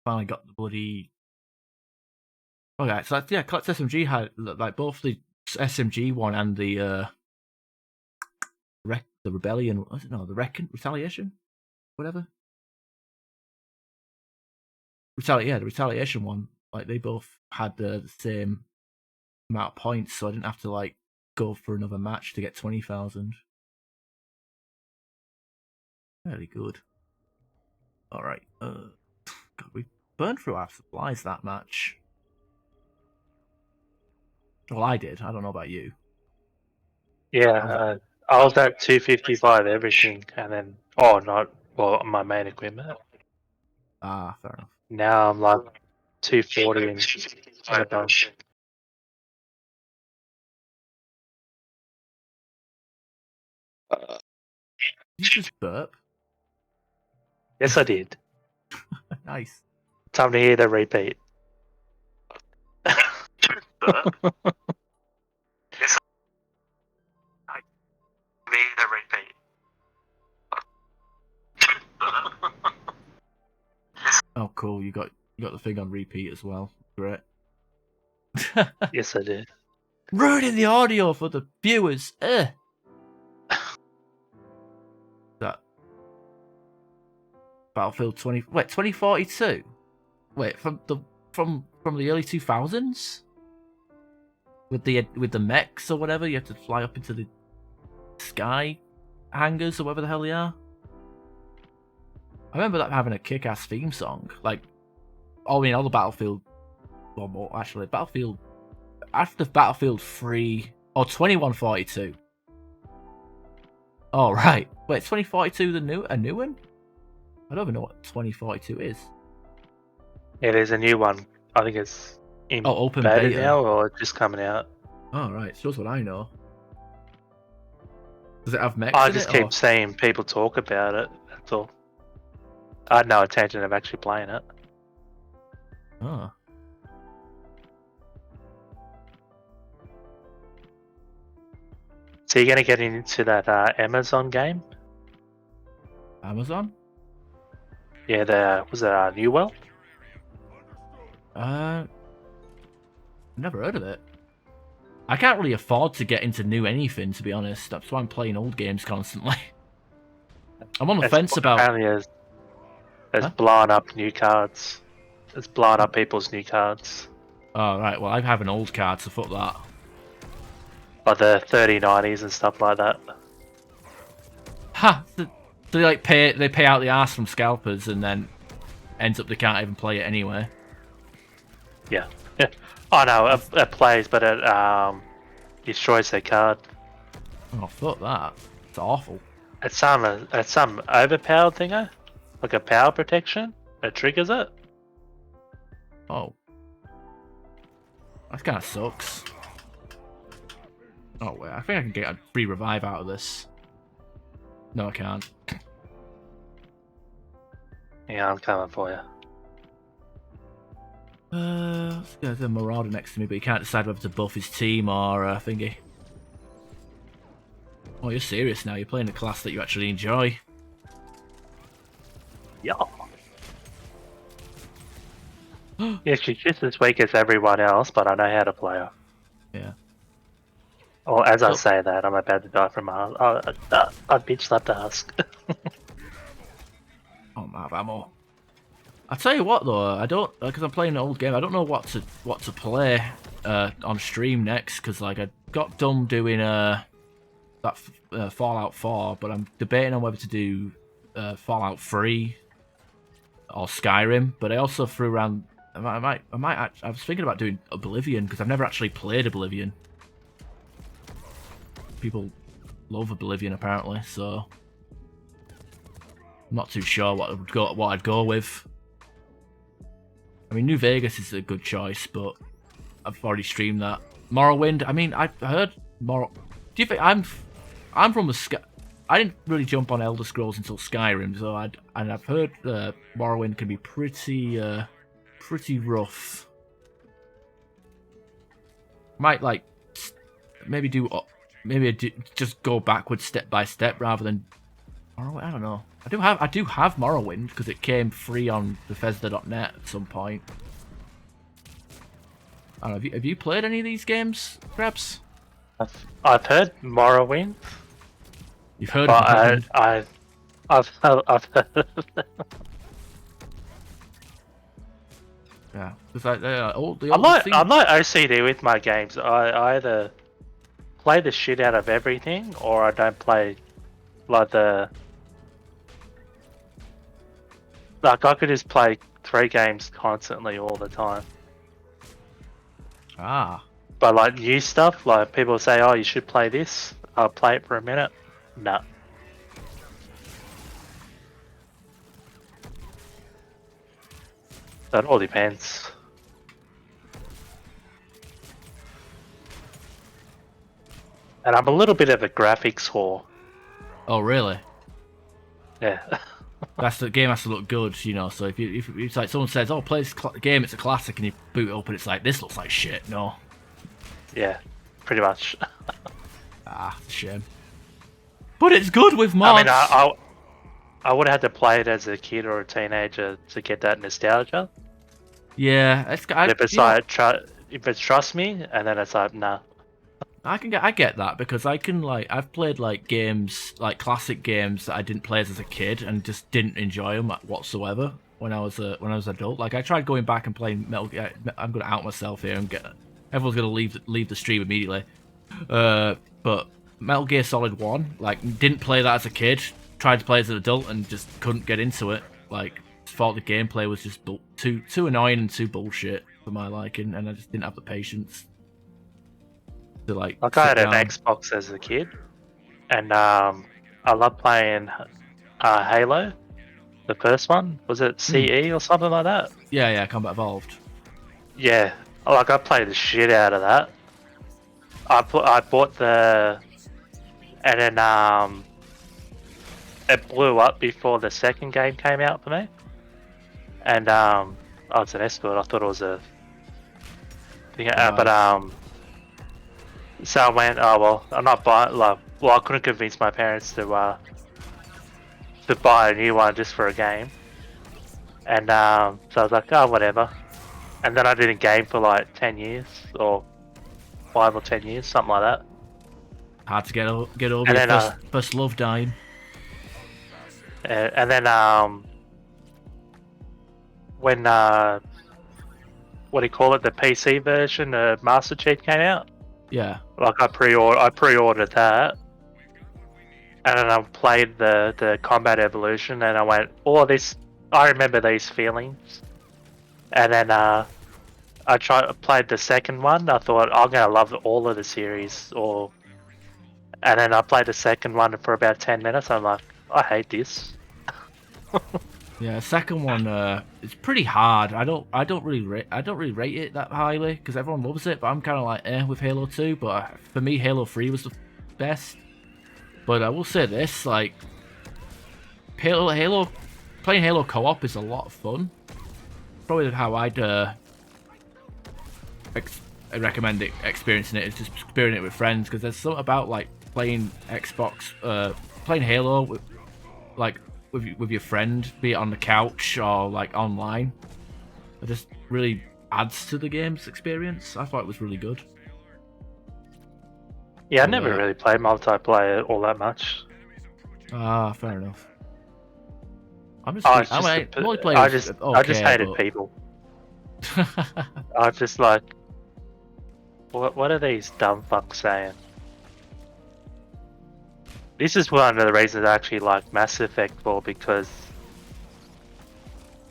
finally got the bloody. Okay, so yeah, Collect SMG had like both the SMG one and the the Rebellion. Was it no the Retaliation, whatever. The Retaliation one. Like they both had the same amount of points, so I didn't have to like go for another match to get 20,000. Very good. All right. God, we burned through our supplies that match. Well, I did. I don't know about you. Yeah, I was at 255 everything, and then my main equipment. Ah, fair enough. Now I'm like 240 and above. Did you just burp? Yes, I did. Nice. Time to hear the repeat. Oh, cool. You got the thing on repeat as well. Great. Yes, I did. Ruining the audio for the viewers. That Battlefield 2042. Wait, from the early 2000s with the mechs or whatever. You have to fly up into the sky hangars or whatever the hell they are. I remember that having a kick-ass theme song. Like, all the Battlefield. Well, more actually, Battlefield after Battlefield 3 or 2142. Oh right, wait, 2042 a new one? I don't even know what 2042 is. Yeah, there's a new one. I think it's in open beta beta now or just coming out. Oh right, shows what I know. Does it have mechs I in just it? keep seeing people talk about it. That's all. I had no intention of actually playing it. Oh. So you're gonna get into that Amazon game? Amazon? Yeah, was it New World? Never heard of it. I can't really afford to get into new anything, to be honest. That's why I'm playing old games constantly. I'm on the fence about. Apparently, it's blowing up new cards. It's blowing up people's new cards. Oh right, well I have an old card, so fuck that. Like the 3090s and stuff like that. Ha! So they pay out the ass from scalpers, and then ends up they can't even play it anyway. Yeah. Oh no, it plays, but it destroys their card. Oh fuck that! It's awful. It's some overpowered thingo, like a power protection. It triggers it. Oh, that kind of sucks. Oh wait, I think I can get a free revive out of this. No, I can't. Yeah, I'm coming for you. There's a Marauder next to me, but he can't decide whether to buff his team or thingy. Oh, you're serious now. You're playing a class that you actually enjoy. Yeah. Yeah, she's just as weak as everyone else, but I know how to play her. Yeah. Oh, as I say that, I'm about to die from a bitch slapped ask. Oh, I have ammo. I tell you what though, I don't because I'm playing an old game. I don't know what to play on stream next because like I got done doing that Fallout 4, but I'm debating on whether to do Fallout 3 or Skyrim. But I also threw around. I was thinking about doing Oblivion because I've never actually played Oblivion. People love Oblivion apparently, so I'm not too sure what I'd go with. I mean, New Vegas is a good choice, but I've already streamed that. Morrowind. I mean, I've heard Do you think I'm from the I didn't really jump on Elder Scrolls until Skyrim, so I've heard Morrowind can be pretty rough. Might like maybe just go backwards step by step rather than Morrowind? I don't know. I do have Morrowind because it came free on Bethesda.net at some point. I don't know, have you played any of these games, Krebs? I've heard Morrowind, You've heard of but Morrowind? I've heard. Yeah, because I'm like OCD with my games. I either play the shit out of everything, or I don't play like like I could just play 3 games constantly all the time. Ah, But like new stuff, like people say, "Oh, you should play this." I'll play it for a minute. No. That all depends. And I'm a little bit of a graphics whore. oh really? Yeah. That's the game has to look good, you know. So if it's like someone says, "Oh, play this game, it's a classic," and you boot it up and it's like, "This looks like shit." No, Yeah. Pretty much. ah, it's a shame. But it's good with mods. I mean, I would have had to play it as a kid or a teenager to get that nostalgia. Yeah, If it's like, if it's trust me, and then it's like, nah. I get that because I've played like games, like classic games that I didn't play as a kid and just didn't enjoy them whatsoever when I was an adult. Like I tried going back and playing Metal Gear. I'm gonna out myself here and everyone's gonna leave the stream immediately. But Metal Gear Solid 1, like didn't play that as a kid. Tried to play as an adult and just couldn't get into it. Like thought the gameplay was just too annoying and too bullshit for my liking, and I just didn't have the patience to like I sit had an down. Xbox as a kid, and I loved playing Halo. The first one, was it CE or something like that? Yeah, Combat Evolved. Yeah, like I played the shit out of that. I bought and then it blew up before the second game came out for me, and I was an escort. I thought it was a thing, but so I went, oh well, I'm not buying, like, well, I couldn't convince my parents to buy a new one just for a game. And so I was like, oh, whatever. And then I didn't game for like 10 years, or 5 or 10 years, something like that. Hard to get over And your then, first love dying. and then when, what do you call it, the PC version of Master Chief came out, Yeah. like I pre-ordered that. And then I played the Combat Evolution, and I went, oh, I remember these feelings. And then I played the second one. I thought I'm gonna love all of the series, and then I played the second one for about 10 minutes. I'm like, I hate this. Yeah, second one, it's pretty hard. I don't really rate it that highly because everyone loves it, but I'm kind of like with Halo 2. But for me, Halo 3 was the best. But I will say this, like Halo playing Halo co-op is a lot of fun. Probably how I'd recommend experiencing it is just experiencing it with friends because there's something about like playing Xbox, playing Halo with your friend, be it on the couch or like online. It just really adds to the game's experience. I thought it was really good. Yeah, I never really played multiplayer all that much. Ah, fair enough. I just hated people. I was just like, what are these dumb fucks saying? This is one of the reasons I actually like Mass Effect 4, because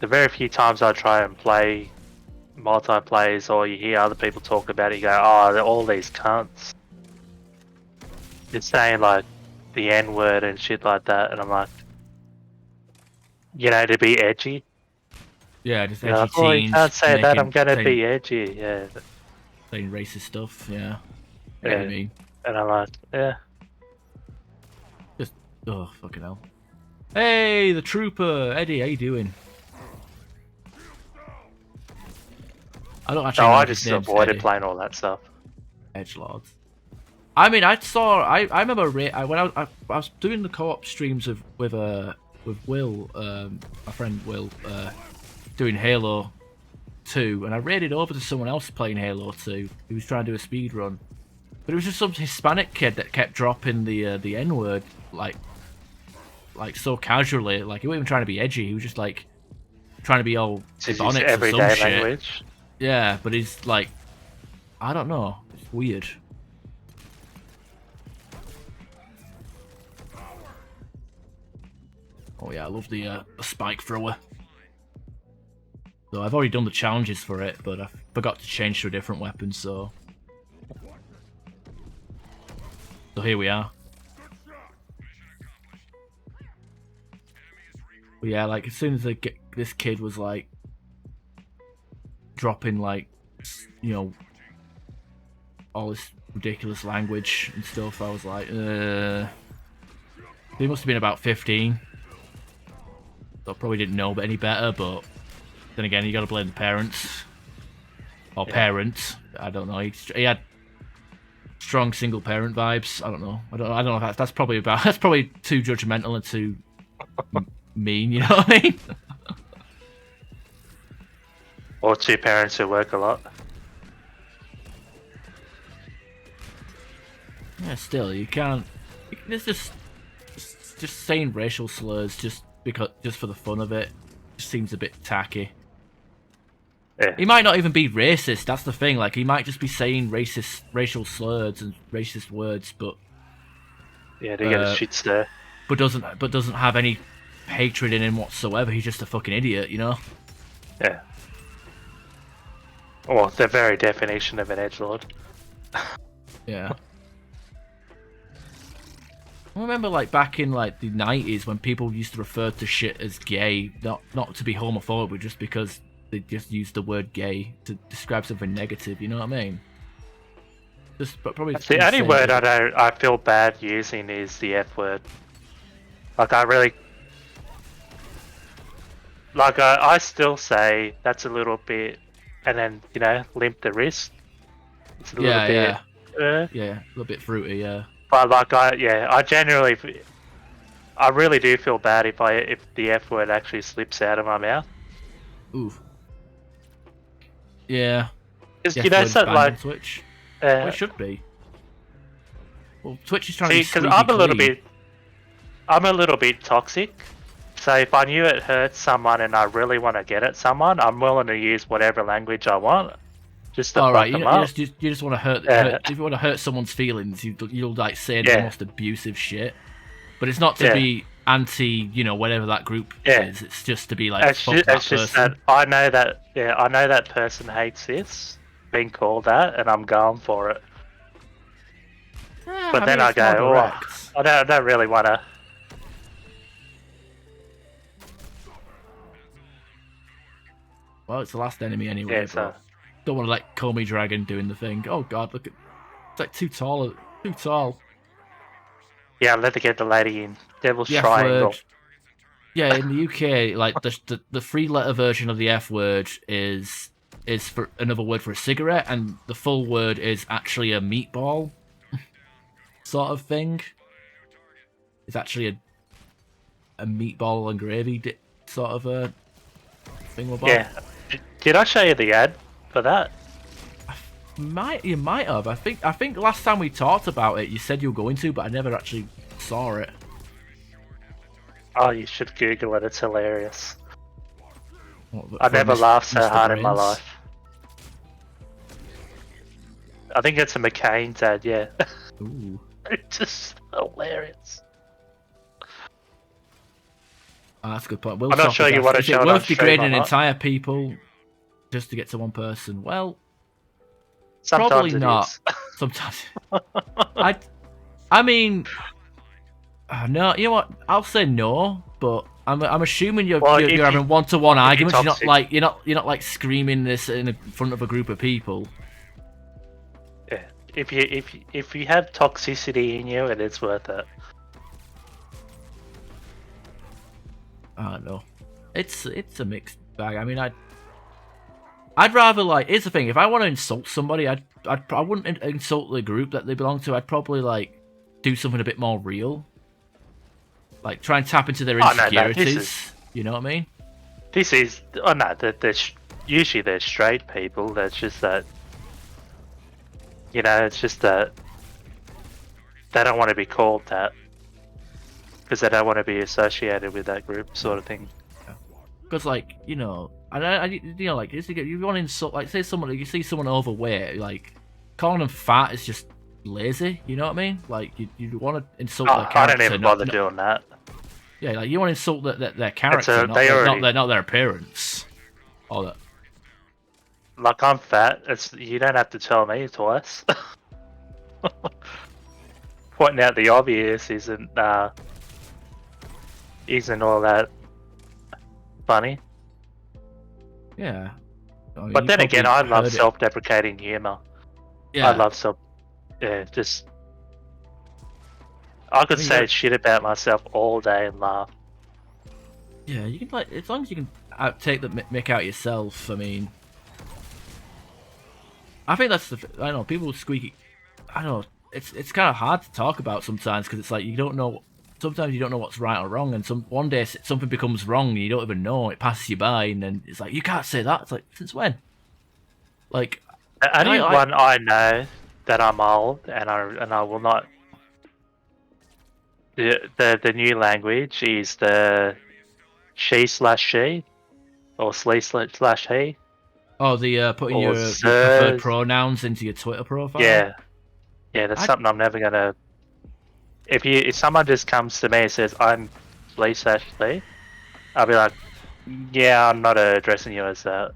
the very few times I try and play multiplayers or you hear other people talk about it, you go, oh, they're all these cunts. It's saying like the N-word and shit like that, and I'm like, to be edgy. Yeah, just edgy teens. You can't say that, I'm gonna be edgy, yeah. Saying racist stuff, yeah. I get what you mean. And I'm like, yeah. Just, oh, fucking hell. Hey, the trooper! Eddie, how you doing? I don't actually know I just avoided playing all that stuff. Edgelords. I mean, I remember when I was doing the co-op streams with Will, my friend Will, doing Halo 2, and I raided over to someone else playing Halo 2 who was trying to do a speed run, but it was just some Hispanic kid that kept dropping the N-word like so casually, like he wasn't even trying to be edgy. He was just like trying to be all It's his Ebonics or some everyday shit. language. Yeah, but he's like, I don't know, it's weird. Oh yeah, I love the spike thrower. So I've already done the challenges for it, but I forgot to change to a different weapon, so here we are. But yeah, like as soon as this kid was like dropping like, you know, all this ridiculous language and stuff, I was like, he must have been about 15. So I probably didn't know any better, but then again, you gotta blame the parents. Or parents. I don't know. He had strong single parent vibes. I don't know. I don't know if that's probably too judgmental and too mean, you know what I mean? Or two parents who work a lot. Yeah, still, you can't. It's just saying racial slurs just for the fun of it. Just seems a bit tacky. Yeah. He might not even be racist. That's the thing. Like, he might just be saying racial slurs and racist words, but Yeah, they get a shit stir. but doesn't have any hatred in him whatsoever. He's just a fucking idiot, you know. Yeah. Well, the very definition of an edgelord. Yeah. I remember, like, back in like the 90s when people used to refer to shit as gay, not to be homophobic, but just because they just used the word gay to describe something negative. You know what I mean? But probably The only word I feel bad using is the F word. Like I really, like I still say that's a little bit, and then limp the wrist. It's a little bit. Yeah, a little bit fruity. Yeah. But like I generally, I really do feel bad if the F word actually slips out of my mouth. Ooh. Yeah. Because something like Twitch. Well, it should be. Well, Twitch is trying to be because I'm a little bit toxic. So if I knew it hurts someone and I really want to get at someone, I'm willing to use whatever language I want. Just to fuck them up. You just want to hurt. If you want to hurt someone's feelings, you'll like say the most abusive shit. But it's not to be anti, whatever that group is. It's just to be like, it's just that I know that person hates this, being called that, and I'm going for it. But then I go, I don't really want to. Well, it's the last enemy anyway. Yeah, so don't want to like Comey Dragon doing the thing. Oh god, look at it's like too tall. Yeah, let me get the lady in Devil's Triangle. Yeah, in the UK, like the 3-letter version of the F word is for another word for a cigarette, and the full word is actually a meatball sort of thing. It's actually a meatball and gravy sort of a thing. Yeah. Did I show you the ad for that? You might have. I think last time we talked about it, you said you were going to, but I never actually saw it. Oh, you should Google it. It's hilarious. I never laughed so hard in my life. I think it's a McCain's ad, yeah. Ooh. It's just hilarious. Oh, that's a good point. I'm not sure you want to show it on worth degrading an entire people just to get to one person? Well, sometimes probably not. Sometimes. I mean, no. You know what? I'll say no, but I'm assuming you're having one-to-one arguments. You're not like screaming this in front of a group of people. Yeah. If you have toxicity in you, it is worth it. I don't know. It's a mixed bag. I mean, I'd rather like. Here's the thing: if I want to insult somebody, I wouldn't insult the group that they belong to. I'd probably like do something a bit more real, like try and tap into their insecurities. You know what I mean? This is usually they're straight people. That's just that. You know, it's just that they don't want to be called that because they don't want to be associated with that group, sort of thing. Because, like, you know, like, you want to insult, like, say you see someone overweight, like, calling them fat is just lazy. You know what I mean? Like, you want to insult their character. I don't even bother doing that. Yeah, like you want to insult their character, not their appearance. Or that. Like, I'm fat. You don't have to tell me twice. Pointing out the obvious isn't all that funny. Yeah. But then again, I love self-deprecating humor. Yeah. I love just. I could say shit about myself all day and laugh. Yeah, you can like as long as you can take the mick out yourself. I mean, I think that's I don't know, people squeaky. I don't know. It's kind of hard to talk about sometimes because it's like you don't know. Sometimes you don't know what's right or wrong, and one day something becomes wrong and you don't even know. It passes you by, and then it's like you can't say that. It's like since when? Like anyone I know that I'm old and I will not. The new language is the she/she or slee/he. Oh, the putting your preferred pronouns into your Twitter profile. Yeah, that's something I'm never gonna. If someone just comes to me and says I'm slee/he, I'll be like, yeah, I'm not addressing you as that.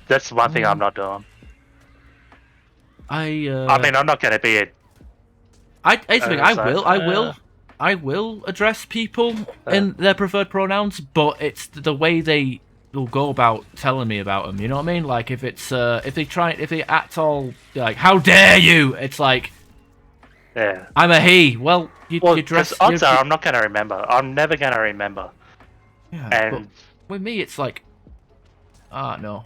That's one thing I'm not doing. I mean, I'm not gonna be a. I will address people in their preferred pronouns, but it's the way they will go about telling me about them. You know what I mean? Like if it's if they act all like how dare you? It's like I'm a he. Well, you dress. Odds are I'm not gonna remember. I'm never gonna remember. Yeah, and but with me, it's like no.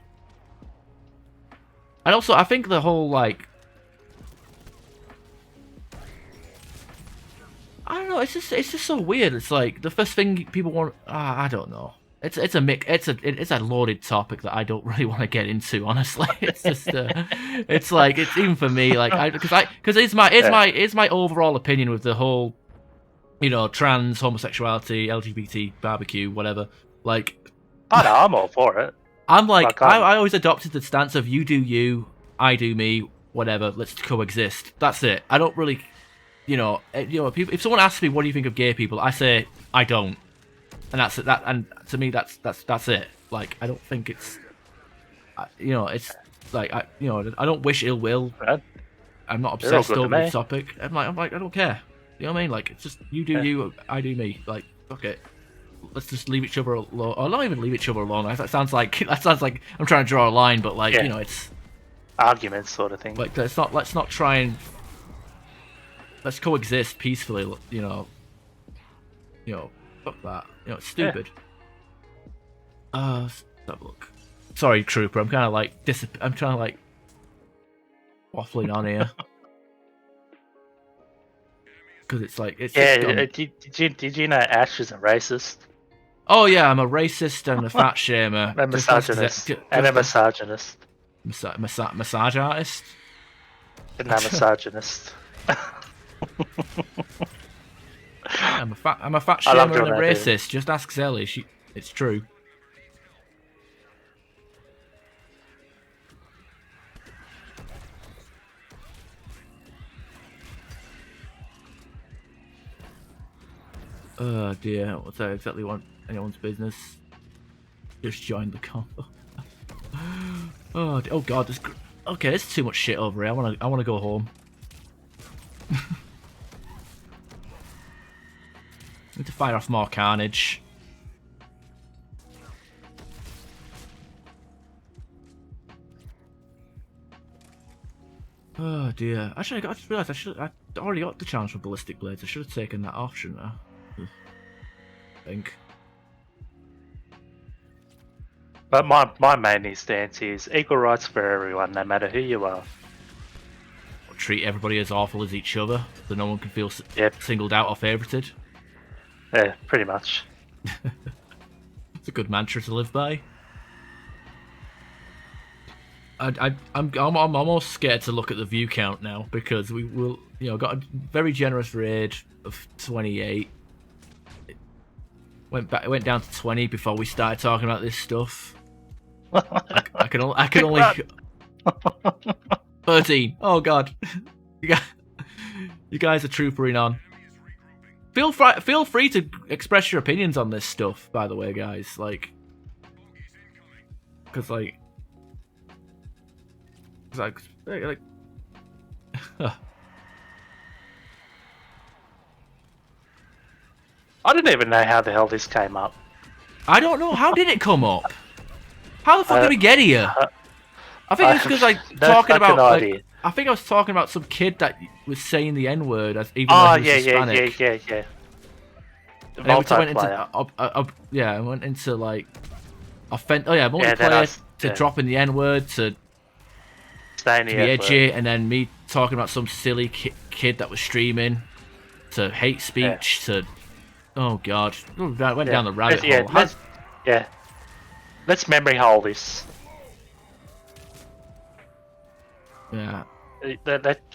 And also, I think the whole like. I don't know. It's just so weird. It's like the first thing people want. I don't know. It's a loaded topic that I don't really want to get into. Honestly, it's just it's like it's even for me like because it's my overall opinion with the whole, you know, trans, homosexuality, LGBT, barbecue, whatever. Like, I know I'm all for it. I'm like I always adopted the stance of you do you, I do me, whatever. Let's coexist. That's it. I don't really. You know, if someone asks me what do you think of gay people, I say I don't, and that's it. And to me, that's it. Like I don't think it's, you know, it's like I don't wish ill will. I'm not obsessed over the topic. I'm like I don't care. You know what I mean? Like it's just you do you, I do me. Like fuck it. Let's just leave each other alone, or not even leave each other alone. That sounds like I'm trying to draw a line, but like you know, it's arguments sort of thing. Like let's not try and. Let's coexist peacefully, you know. Fuck that. You know, it's stupid. Let's have a look. Sorry, Trooper. I'm kind of like I'm trying to like waffling on here because it's like it's. Yeah. Did you know Ash is a racist? Oh yeah, I'm a racist and a fat shamer. A misogynist. And a misogynist. Massage artist. And a misogynist. I'm a fat shamer and a racist. Just ask Zelly. It's true. Oh dear, what's that exactly want anyone's business? Just join the combo. Oh god, okay, there's too much shit over here. I wanna go home. Need to fire off more carnage. Oh dear. Actually, I just realised I already got the challenge for ballistic blades. I should have taken that off, shouldn't I? I think. But my main stance is equal rights for everyone, no matter who you are. Treat everybody as awful as each other, so no one can feel Yep. singled out or favorited. Yeah, pretty much. It's a good mantra to live by. I'm almost scared to look at the view count now because we will, got a very generous raid of 28. It went down to 20 before we started talking about this stuff. I can only 13. Oh god, you guys are troopering on. Feel free to express your opinions on this stuff, by the way, guys. Because I didn't even know how the hell this came up. I don't know. How did it come up? How the fuck did we get here? I think it's because talking about. I think I was talking about some kid that was saying the N word even though he was Hispanic. Yeah. And then we went into went into like multiplayer to dropping the N word to be edgy, and then me talking about some silly kid that was streaming to hate speech to. Oh god, that went down the rabbit hole. Let's memory hole this. Yeah.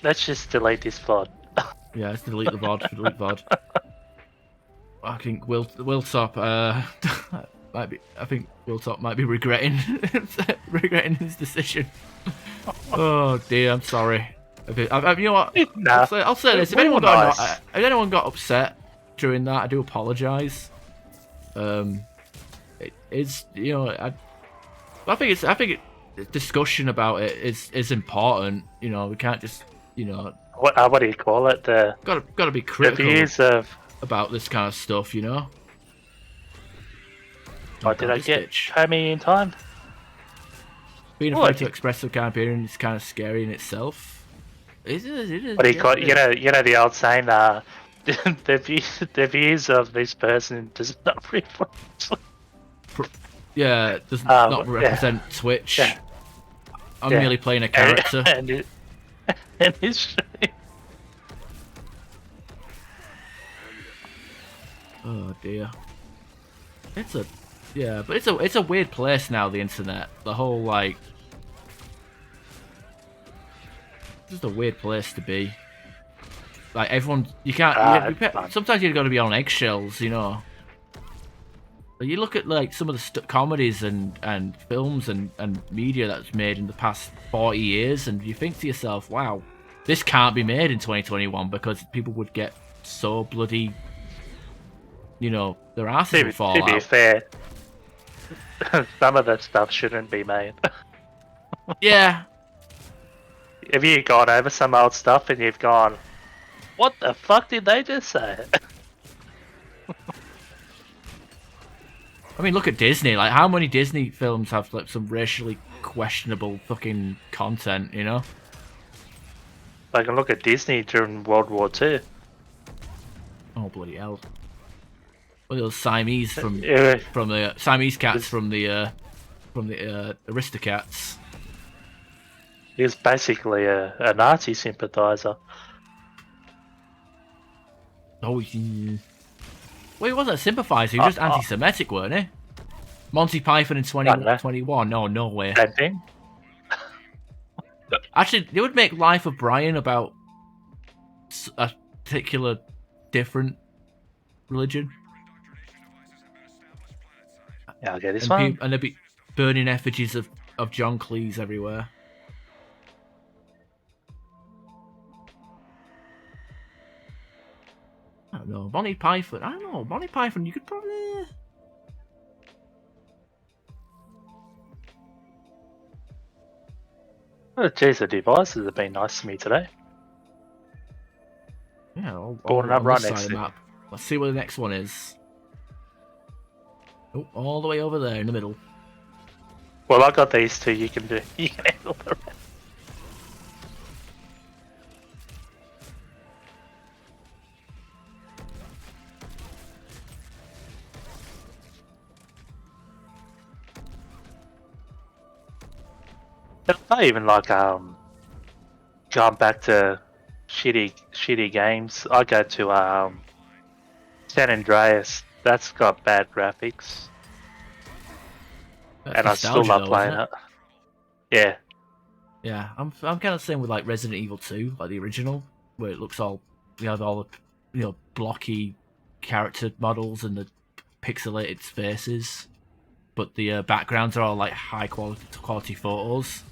Let's just delete this VOD. Yeah, let's delete the VOD. Delete VOD. I think Wiltop I think Wiltop might be regretting his decision. Oh dear, I'm sorry. You know what? Nah, I'll say this: if anyone got upset during that, I do apologise. It is, I think discussion about it is important. We can't just, what do you call it? Gotta be critical about this kind of stuff. Oh, did I get Tommy in time? Being afraid to express some kind of opinion is kind of scary in itself. It is. What do you call it? You know the old saying, the views of this person does not reflect. Yeah, does not represent Twitch. Yeah. I'm merely playing a character. And it's oh dear. It's a weird place now, the internet. The whole just a weird place to be. Like everyone, you can't. Sometimes you've got to be on eggshells, You look at some of the comedies and films and media that's made in the past 40 years, and you think to yourself, "Wow, this can't be made in 2021 because people would get so bloody, their asses would fall out." To be fair, some of that stuff shouldn't be made. Yeah. Have you gone over some old stuff and you've gone, what the fuck did they just say? I mean, look at Disney. How many Disney films have some racially questionable fucking content? I can look at Disney during World War II. Oh bloody hell! Well, those Siamese from the Siamese cats from the Aristocats. He was basically a Nazi sympathizer. Oh, yeah. Well, he wasn't a sympathiser, he was just anti-Semitic, weren't he? Monty Python in 2021? No way. Same thing. Actually, they would make Life of Brian about a particular different religion. Yeah, I'll get this one. And there'd be burning effigies of John Cleese everywhere. I don't know. Monty Python. I don't know. Monty Python, you could probably... Oh, geez, the devices have been nice to me today. Yeah, all up right next to the map. Let's see where the next one is. Oh, all the way over there in the middle. Well, I got these two. You can handle the rest. I even like going back to shitty games. I go to San Andreas. That's got bad graphics, That's and I still nostalgia love though, isn't playing it? it. Yeah, Yeah, I'm kind of the same with like Resident Evil 2, like the original, where it looks all you have all the blocky character models and the pixelated faces, but the backgrounds are all like high quality photos.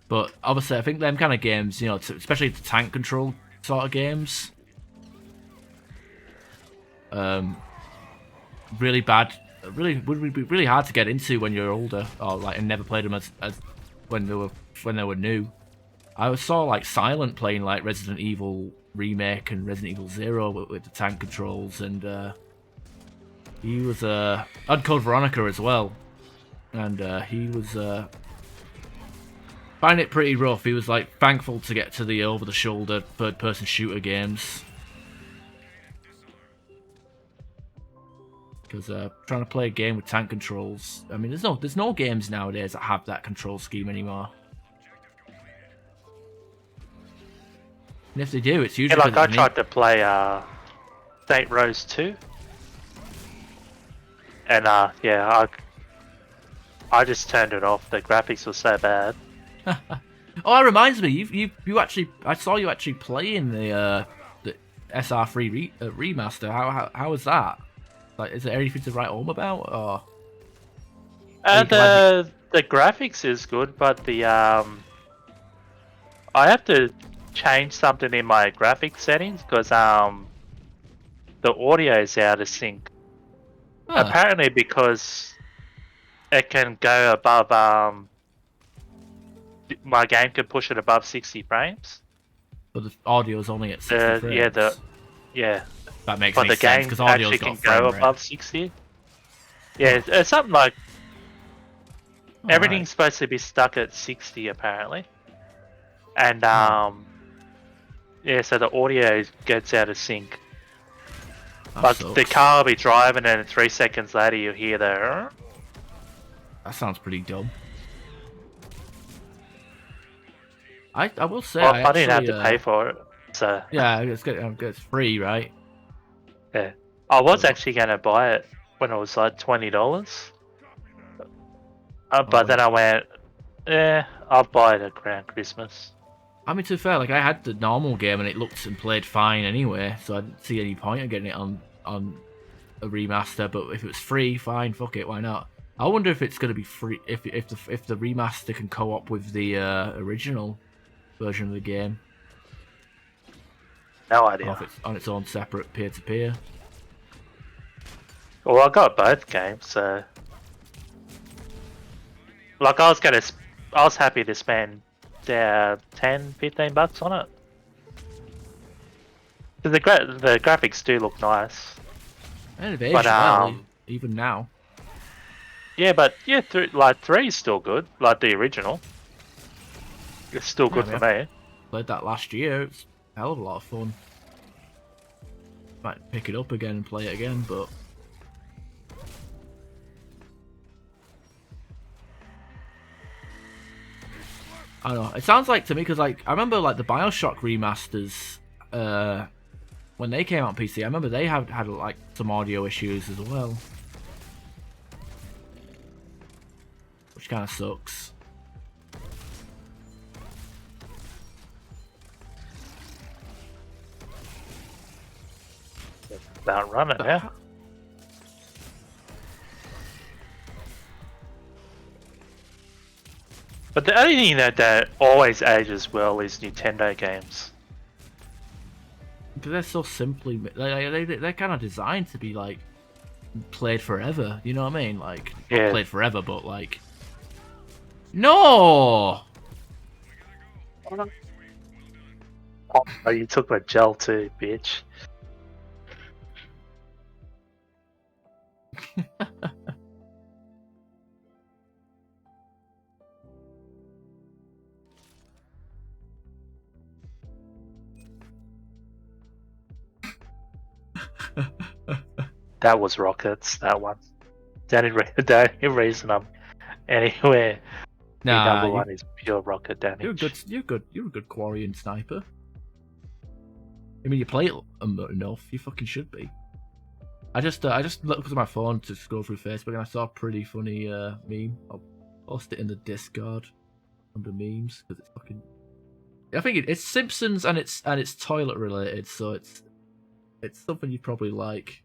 But obviously, I think them kind of games, especially the tank control sort of games, really bad, would be really hard to get into when you're older, or like and never played them as when they were new. I saw like Silent playing like Resident Evil Remake and Resident Evil Zero with the tank controls, and he was I'd Code Veronica as well, and he was find it pretty rough. He was like thankful to get to the over the shoulder third person shooter games. Because trying to play a game with tank controls, I mean, there's no games nowadays that have that control scheme anymore. And if they do, it's usually I tried to play Saint Rose 2, and yeah, I just turned it off. The graphics were so bad. Oh, that reminds me. You actually, I saw you actually playing the SR3 remaster. How was that? Like, is there anything to write home about? Or The graphics is good, but the I have to change something in my graphics settings because the audio is out of sync. Apparently, because it can go above my game can push it above 60 frames. But the audio is only at 60 frames. Yeah. That makes But the sense game because audio's actually got can go above 60. Yeah, it's something like everything's supposed to be stuck at 60 apparently, and yeah, so the audio gets out of sync. Like the car will be driving, and 3 seconds later you hear the. That sounds pretty dumb. I will say well, I didn't have to pay for it, so yeah, it's free, right? Yeah, I was actually going to buy it when it was like $20, but then I went, I'll buy it around Christmas. I mean, to be fair, like I had the normal game and it looked and played fine anyway, so I didn't see any point in getting it on a remaster. But if it was free, fine, fuck it, why not? I wonder if it's going to be free if the remaster can co-op with the original version of the game. No idea. Or if it's on its own separate peer-to-peer. Well, I got both games, so like I was happy to spend $10-15 on it. The graphics do look nice. And they've aged well, even now. Yeah, but yeah, 3 is still good, like the original. It's still good for me. Played that last year. It's a hell of a lot of fun. Might pick it up again and play it again, but I don't know. It sounds like to me because like I remember like the BioShock remasters when they came out on PC. I remember they had like some audio issues as well, which kind of sucks. About running, yeah. But the only thing that always ages well is Nintendo games. Because they're so simply, they're kind of designed to be like played forever. You know what I mean? Like not played forever, but like no. Oh, you took my gel too, bitch. That was rockets, that one. The only reason I'm anywhere Nah, number you, one is pure rocket damage. you're a good quarry and sniper. I mean, you play it enough. You fucking should be. I just looked at my phone to scroll through Facebook and I saw a pretty funny meme. I'll post it in the Discord under memes because it's fucking. I think it's Simpsons and it's toilet related, so it's something you'd probably like.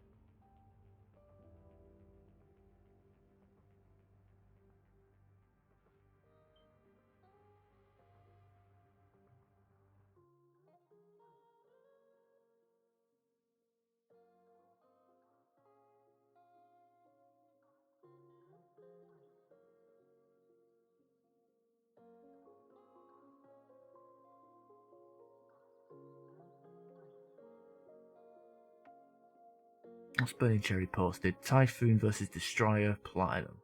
What's Burning Cherry posted? Typhoon versus Destroyer Platinum.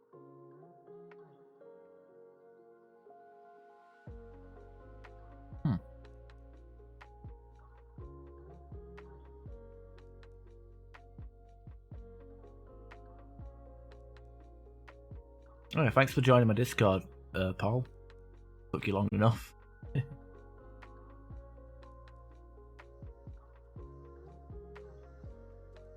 Oh, yeah, thanks for joining my Discord, Paul. Took you long enough.